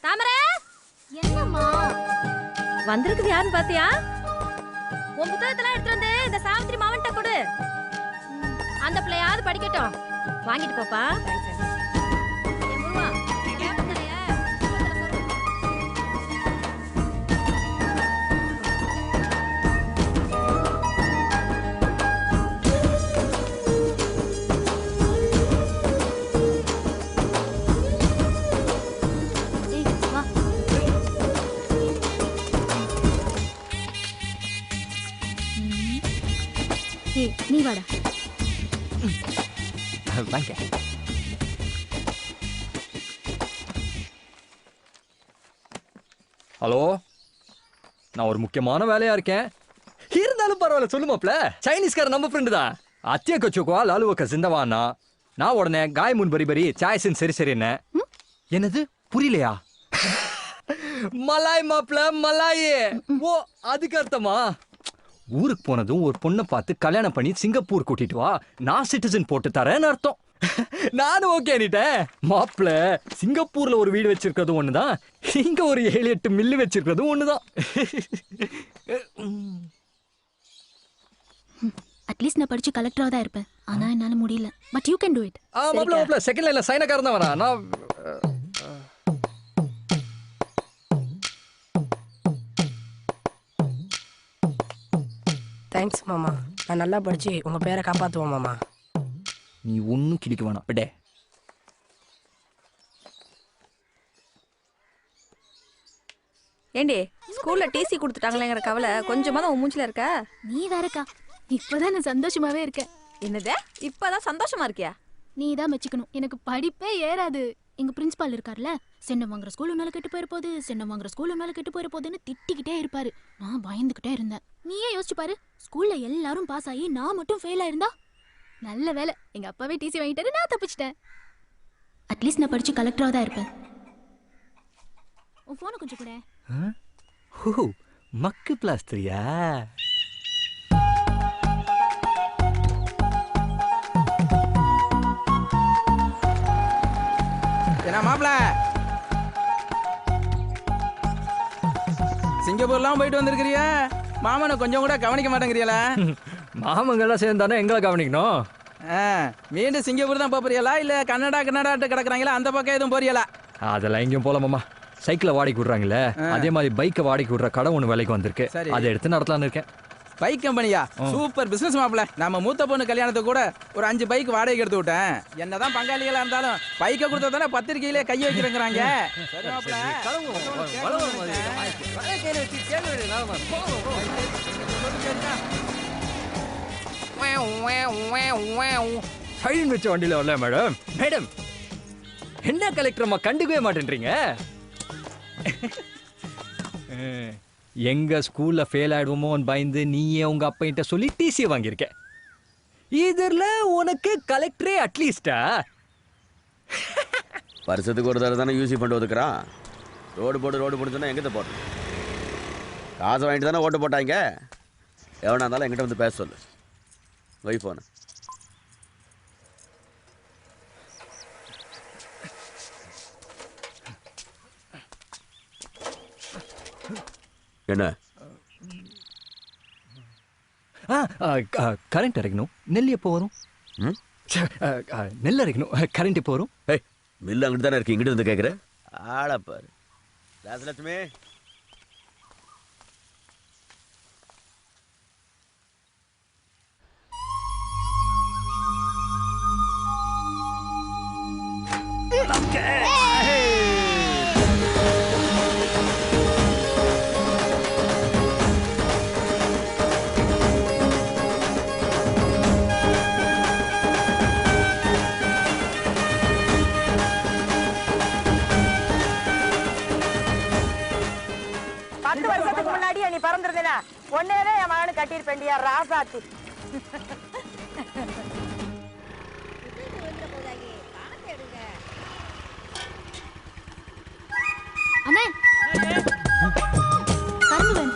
தாமரை என்னம்மா வந்திருக்குது யாருன்னு பாத்தியா? உன் புத்தகத்தெல்லாம் எடுத்து வந்து இந்த சாவித்திரி மாவன்ட்ட கொடு. அந்த பிள்ளையாவது படிக்கட்டும். வாங்கிட்டு போப்பா. நீ வாடா. வாங்க. ஹலோ, நான் ஒரு முக்கியமான வேலையா இருக்கேன். இருந்தாலும் பரவாயில்ல, சொல்லு மாப்ள. சைனீஸ்கார நம்ம ஃப்ரெண்டு தான். அத்தியா கச்சுக்குவா லாலுவக்க சிந்தவானா. நான் உடனே காய் முன் பரி பரி சாய்ஸின் சரி சரி என்ன. என்னது புரியலையா? மலாய் மாப்ள, மலாயே. ஓ, அதுக்கு அர்த்தமா? ஊருக்கு போனதும் ஒரு பொண்ணை பார்த்து கல்யாணம் பண்ணி சிங்கப்பூர் கூட்டிட்டு வா, நான் சிட்டிசன் போட்டு தரேன்னு அர்த்தம். நானும் ஓகே அனிட்டேன். மாப்பிள்ள சிங்கப்பூர்ல ஒரு வீடு வச்சிருக்கிறதும் ஒண்ணுதான், இங்க ஒரு 7-8 மில்லு வச்சிருக்கிறதும் ஒண்ணுதான். அட்லீஸ்ட் நான் படிச்சு கலெக்டரா தான் இருப்பேன். ஆனா என்னால முடியல. But you can to it. மாப்பிள்ள செகண்ட் லைன்ல சைனக்காரன் தான் வரா. நான் தேங்க்ஸ் மாமா. நான் நல்லா படிச்சு உங்க பேரை காப்பாத்துவோம் மாமா. நீ ஒன்னும் கிளிக்க வேணாம் படே. ஏண்டி ஸ்கூல்ல டிசி கொடுத்துட்டாங்களேங்கிற கவலை கொஞ்சமாதான் உன் மூஞ்சில இருக்கா? நீ வேறக்கா, இப்பதான் நான் சந்தோஷமாவே இருக்கேன். என்னது இப்பதான் சந்தோஷமா இருக்கியா? நீ தான் மெச்சிக்கணும். எனக்கு படிப்பே ஏறாது. எங்க பிரின்சிபால் இருக்கார்ல, சென்னம் வாங்குற ஸ்கூல் உன்னால கெட்டு போயிட போகுது, சென்னம் வாங்குற ஸ்கூல் உன்னால கெட்டு போயிட போகுதுன்னு திட்டிக்கிட்டே இருப்பாரு. நான் பயந்துகிட்டே இருந்தேன். நீயே யோசிச்சு பாரு, ஸ்கூல்ல எல்லாரும் பாஸ் ஆகி நான் மட்டும் ஃபெயில் ஆயிருந்தா? நல்ல வேலை எங்க அப்பாவே டிசி வாங்கிட்டாரு, நான் தப்பிச்சிட்டேன். அட்லீஸ்ட் நான் படிச்சு கலெக்டரா தான் இருப்பேன். உன் போனை கொஞ்சம் கூட. மக்கு பிளாஸ்டரியா? என்ன மாப்பிள, சிங்கப்பூர்லாம் போயிட்டு வந்திருக்கிறியா? மாமனை கொஞ்சம் கூட கவனிக்க மாட்டேங்கிறியல? மாமங்கெல்லாம் சேர்ந்தானே எங்களை கவனிக்கணும். மீண்டும் சிங்கப்பூர் தான் போறியலா இல்ல கன்னடாட்டு கிடக்குறாங்களா அந்த பக்கம் எதுவும் போறியலா? அதெல்லாம் எங்கேயும் போல மாமா. சைக்கிளை வாடகைக்கு விடுறாங்களே, அதே மாதிரி பைக்கை வாடகைக்கு விடுற கடை ஒன்று வேலைக்கு வந்திருக்கு. அதை எடுத்து நடத்தலான்னு இருக்கேன். பைக் கம்பெனியா? சூப்பர் பிசினஸ் மாப்பிள. நம்ம மூத்த பொண்ணு கல்யாணத்துக்கு கூட ஒரு 5 பைக் வாடகைக்கு எடுத்து விட்டேன். என்னதான் பங்காளிகளா இருந்தாலும் பைக்கை கொடுத்தா தானே பத்திரிகையிலே கையை வைக்கிறேங்கிறாங்க. சைன் வச்ச வண்டியில வரல மேடம். மேடம் என்ன கலெக்டர் அம்மா கண்டுக்கவே மாட்டேன்றீங்க? எங்க ஸ்கூல்ல ஃபெயில் ஆயிடுவோமோன்னு பயந்து நீயே உங்க அப்பா சொல்லி டிசி வாங்கியிருக்க. இதுல உனக்கு கலெக்டரே அட்லீஸ்டா? வருஷத்துக்கு ஒரு தடவை தானே யூசி ஃபண்ட் ஒதுக்குறான். ரோடு போட்டு சொன்னா எங்கிட்ட போட்டோம்? காசை வாங்கிட்டு தானே ஓட்டு போட்டாங்க. எவனா இருந்தாலும் என்கிட்ட வந்து பேச சொல்லு. வை போன. என்ன கரண்ட் இறக்கணும். நெல் எப்போ வரும்? நெல் இறக்கணும். கரண்ட் எப்போ வரும்? மில்லு அங்கிட்டு தானே இருக்கு, இங்கிட்டு வந்து கேட்குற ஆளப்பாரு. ராசலட்சுமி, ஒன்னேதான் என் மகனு கட்டிருப்பேண்டியா ராசாத்தி. அண்ணே கரும்பு வேணும்.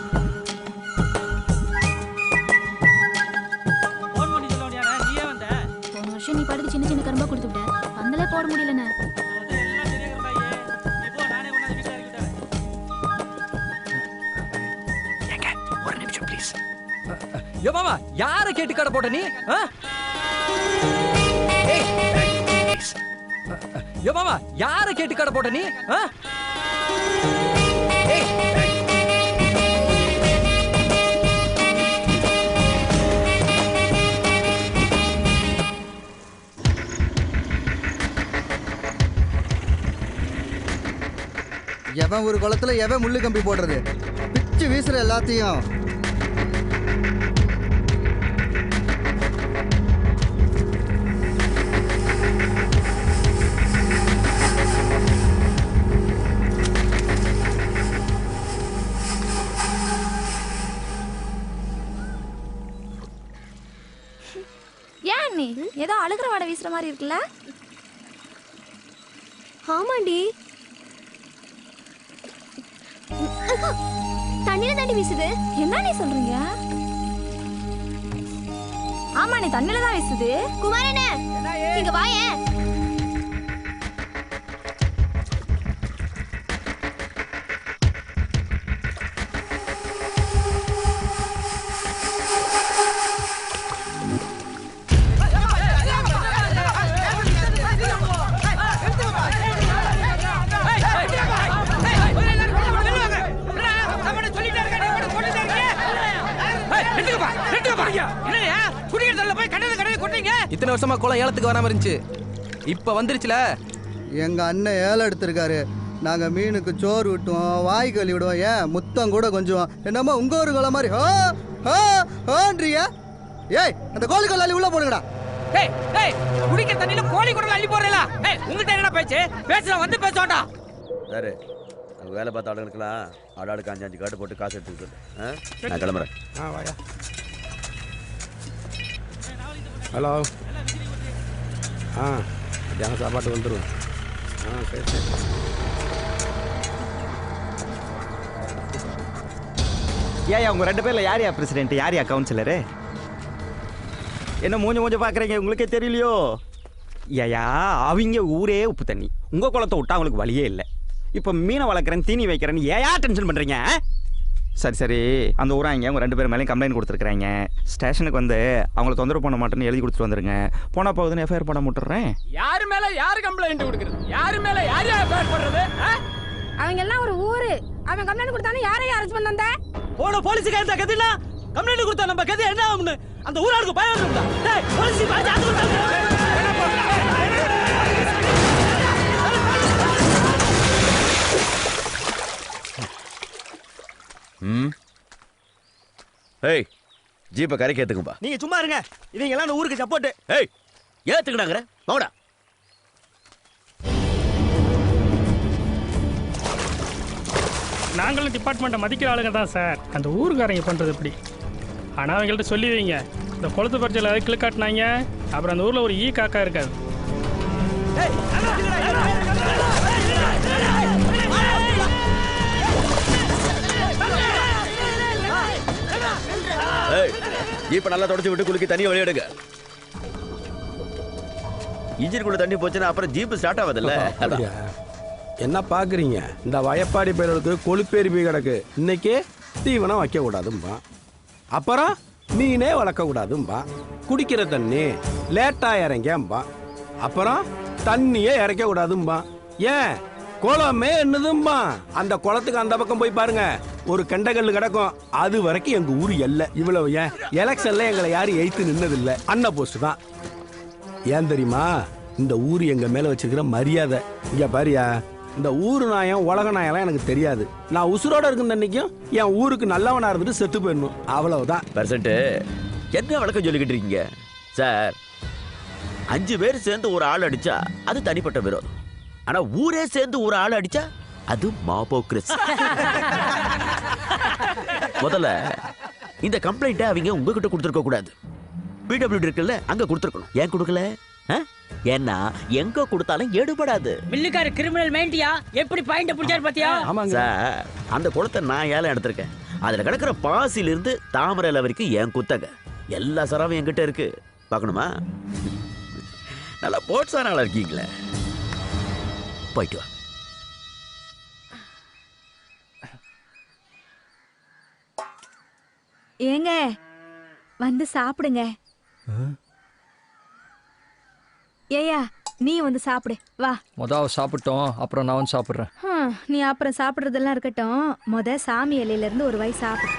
போன வருஷம் நீ படுத்து சின்ன சின்ன கரும்பா கொடுத்து விட்ட, பந்தலே போட முடியலண்ணே. மாமா யார கேட்டு கடை போட்ட நீ மாமா யார கேட்டு கடை போட்ட நீ எவன் ஒரு குளத்துல எவன் முள்ளு கம்பி போடுறது பிச்சு வீசுற எல்லாத்தையும். ஏன் நீ ஏதோ அழுகிற வாடை வீசுற மாதிரி இருக்குல்ல? ஆமாண்டி, தண்ணியில தாண்டி வீசுது. என்ன நீ சொல்றீங்க? ஆமா, நீ தண்ணியில தான் வீசுது. குமாரண்ணே இங்க வாயேன். இத்தனை வருஷமா குளம் ஏலத்துக்கு வராம இருந்துச்சு, இப்ப வந்துருச்சுல. எங்க அண்ணன் ஏலம் எடுத்திருக்காரு. நாங்க மீனுக்கு சோறு விட்டுவோம், வாய் கழுவி விடுவோம், ஏன் முத்தம் கூட கொஞ்சம். என்னமோ உங்க ஒரு குளம் மாதிரி ஏய் அந்த கோழி கொள்ளாளி உள்ள போடுங்கடா. குடிக்கிற தண்ணியில கோழி குடல் அள்ளி போடுறா. உங்ககிட்ட என்ன பேச்சு? பேசுற வந்து பேசோண்டா. சரி, வேலை பார்த்த ஆளுங்களுக்குலாம் ஆடாளுக்கு 5 காட்டு போட்டு காசு எடுத்துக்கிட்டு நான் கிளம்புறேன். வாயா. ஹலோ. மத்தியானம் சாப்பாட்டு வந்துடும். சரி சரி. ஏயா உங்க 2 பேர்ல யார் பிரசிடென்ட், யார் கவுன்சிலரு? என்ன மூஞ்ச பாக்குறீங்க, உங்களுக்கே தெரியலையோ? ஏயா அவங்க ஊரே உப்பு தண்ணி, உங்க குளத்தை விட்டா அவங்களுக்கு வழியே இல்லை. இப்போ மீனை வளர்க்குறேன், தீனி வைக்கிறேன்னு ஏயா டென்ஷன் பண்றீங்க? சரி சரி, அந்த ஊராங்க உங்க 2 பேர் மேலேயும் கம்ப்ளைண்ட் கொடுத்துருக்காங்க. ஸ்டேஷனுக்கு வந்து அவங்களை தொந்தரவு பண்ண மாட்டேன்னு எழுதி கொடுத்துட்டு வந்துருங்க. போனா போகுதுன்னு எஃப்ஐஆர் பண்ண முட்டுறேன். யாரு மேல யாரு கம்ப்ளைண்ட் கொடுக்குறது? யாரு மேல யாரு எஃப்ஐஆர் பண்றது? அவங்க எல்லாம் ஒரு ஊரு. அவன் கம்ப்ளைண்ட் கொடுத்தானே யாரையும் அரெஸ்ட் பண்ணானே? போன போலீஸ்காரன் தான் கதில கம்ப்ளைண்ட் கொடுத்தா நம்ம கதி என்ன ஆகும்னு அந்த ஊராளுக்கு பயம் இருக்குடா. டேய் போலீஸ் பாஜ அது ஏய் ஜீப்பை கரைக்கு ஏத்துக்கும்பா. நீங்க சும்மா இருங்க, இவங்க எல்லாம் ஊருக்கு சப்போர்ட். ஏய் ஏத்துக்கடாங்கற வாடா. நாங்களும் டிபார்ட்மெண்ட்டை மதிக்கிற ஆளுங்க தான் சார். அந்த ஊருக்காரங்க பண்ணுறது எப்படி? ஆனால் அவங்கள்ட்ட சொல்லி வைங்க, இந்த குளத்து பறிச்சல் அதை கிளிக்காட்டினாங்க, அப்புறம் அந்த ஊரில் ஒரு ஈ காக்கா இருக்காது. ஜீப்பை நல்லா தொடச்சு விட்டு குலுக்கி தண்ணி வெளியிடுங்க. இன்ஜினுக்குள்ள தண்ணி போச்சுன்னா அப்புறம் ஜீப்பு ஸ்டார்ட் ஆகாதுல்ல. என்ன பாக்குறீங்க? இந்த வயப்பாடி பேருக்கு கொழுப்பேறி போய் கிடக்கு. இன்னைக்கு தீவனம் வைக்க கூடாதும்பா, அப்புறம் மீனே வளர்க்க கூடாதும்பா, குடிக்கிற தண்ணி லேட்டா இறங்கம்பா, அப்புறம் தண்ணியே இறக்க கூடாதும்பா. ஏன் குளமே என்னதும்பா? அந்த குளத்துக்கு அந்த பக்கம் போய் பாருங்க, ஒரு கெண்டகல்லு கிடக்கும். அது வரைக்கும் எங்க ஊர் எல்லை. இவ்வளவு ஏன் எலெக்ஷன்ல எங்களை யாரும் எய்த்து நின்னதில்லை. அண்ணா போஸ்ட் தான். ஏன் தெரியுமா? இந்த ஊர் எங்க மேல வச்சிருக்கிற மரியாதை. இங்க பாரியா, இந்த ஊரு நாயம் உலக நாயெல்லாம் எனக்கு தெரியாது. நான் உசுரோட இருக்கும் அன்னைக்கும் என் ஊருக்கு நல்லவனா இருந்துட்டு செத்து போயிடணும், அவ்வளவுதான். பெர்சன்ட் என்ன வழக்கம் சொல்லிக்கிட்டு இருக்கீங்க சார்? 5 பேர் சேர்ந்து ஒரு ஆள் அடிச்சா அது தனிப்பட்ட விரோதம். ஆனா ஊரே சேர்ந்து ஒரு ஆள் அடிச்சா அது மாபோக்ரஸி. முதல்ல இந்த கம்ப்ளைண்ட்டை அவங்க உங்ககிட்ட கொடுத்துருக்க கூடாது. பிடபிள்யூடி இருக்குல்ல, அங்க கொடுத்துருக்கணும். ஏன் கொடுக்கல? ஏன்னா எங்க கொடுத்தாலும் எடுபடாது. மில்லுக்கார கிரிமினல் மைண்டியா எப்படி பாயிண்ட் புடிச்சாரு பாத்தியா? சார், அந்த குளத்தை நான் ஏலம் எடுத்திருக்கேன். அதுல கிடக்கிற பாசில இருந்து தாமரையில வரைக்கும் என் குத்தக. எல்லா சரவும் என்கிட்ட இருக்கு. பார்க்கணுமா? நல்லா போட்ஸான ஆளா இருக்கீங்களே. போயிட்டு வா. ஏங்க வந்து சாப்பிடுங்க. ஏயா நீ வந்து சாப்பிடு வா. மொதல் சாப்பிட்டோம், அப்புறம் நான் வந்து சாப்பிட்றேன். நீ அப்புறம் சாப்பிட்றதெல்லாம் இருக்கட்டும், சாமி இலையில இருந்து ஒரு வாய் சாப்பிடு.